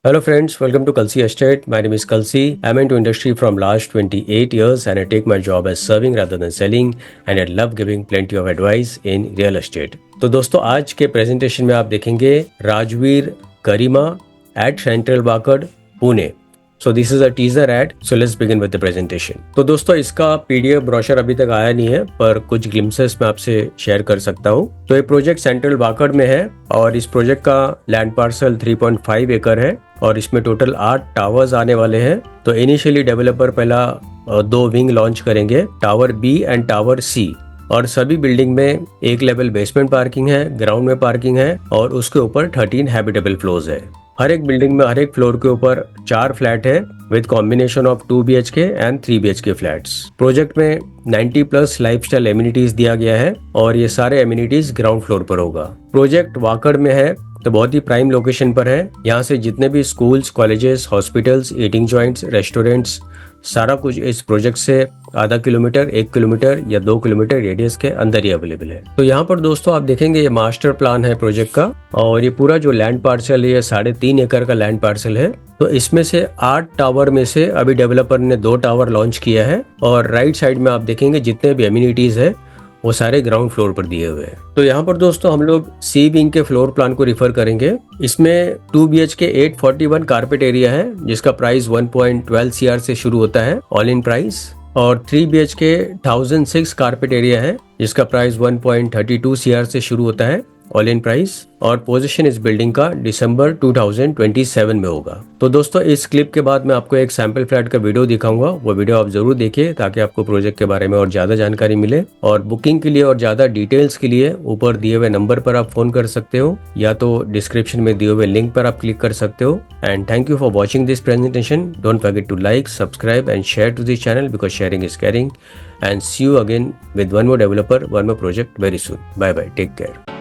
Hello friends, welcome to Kalsi Estate. My name is Kalsi. I'm into industry from last 28 years and I take my job as serving rather than selling and I love giving plenty of advice in real estate. तो दोस्तों आज के presentation में आप देखेंगे Rajveer Garima at central Wakad Pune. So this is a teaser ad. So let's begin with the presentation. तो दोस्तों इसका पीडीएफ ब्रोशर अभी तक आया नहीं है पर कुछ ग्लिम्सेस मैं आपसे शेयर कर सकता हूँ. तो ये प्रोजेक्ट सेंट्रल वाकड में है और इस प्रोजेक्ट का लैंड पार्सल 3.5 एकड़ है और इसमें टोटल 8 टावर्स आने वाले हैं. तो इनिशियली डेवलपर पहला 2 विंग लॉन्च करेंगे, टावर बी एंड टावर सी. और सभी बिल्डिंग में एक लेवल बेसमेंट पार्किंग है, ग्राउंड में पार्किंग है और उसके ऊपर 13 हैबिटेबल फ्लोर्स है. हर एक बिल्डिंग में हर एक फ्लोर के ऊपर 4 फ्लैट है with combination of 2 BHK and 3 BHK flats. Project में 90+ लाइफस्टाइल एमिनिटीज दिया गया है और ये सारे एमिनिटीज ग्राउंड फ्लोर पर होगा. प्रोजेक्ट वाकड में है तो बहुत ही प्राइम लोकेशन पर है. यहाँ से जितने भी schools, colleges, hospitals, eating joints, restaurants, सारा कुछ इस प्रोजेक्ट से आधा किलोमीटर, 1 किलोमीटर या 2 किलोमीटर रेडियस के अंदर ही अवेलेबल है. तो यहाँ पर दोस्तों आप देखेंगे ये मास्टर प्लान है प्रोजेक्ट का और ये पूरा जो लैंड पार्सल है ये 3.5 एकड़ का लैंड पार्सल है. तो इसमें से 8 टावर में से अभी डेवलपर ने 2 टावर लॉन्च किया है और राइट साइड में आप देखेंगे जितने भी एमिनिटीज है वो सारे ग्राउंड फ्लोर पर दिए हुए हैं. तो यहाँ पर दोस्तों हम लोग सी विंग के फ्लोर प्लान को रिफर करेंगे. इसमें 2 BHK 841 कारपेट एरिया है जिसका प्राइस 1.12 CR से शुरू होता है ऑल इन प्राइस और 3 BHK 1006 कारपेट एरिया है जिसका प्राइस 1.32 CR से शुरू होता है ऑल इन प्राइस और पोजीशन इस बिल्डिंग का दिसंबर 2027 में होगा. तो दोस्तों इस क्लिप के बाद मैं आपको एक सैंपल फ्लैट का वीडियो दिखाऊंगा. वो वीडियो आप जरूर देखिए ताकि आपको प्रोजेक्ट के बारे में और ज्यादा जानकारी मिले. और बुकिंग के लिए और ज्यादा डिटेल्स के लिए ऊपर दिए हुए नंबर पर आप फोन कर सकते हो या तो डिस्क्रिप्शन में दिए हुए लिंक पर आप क्लिक कर सकते हो. And thank you for watching this presentation. Don't forget to like, subscribe and share to this channel because sharing is caring. And see you again with one more developer, one more project very soon. Bye bye. Take care.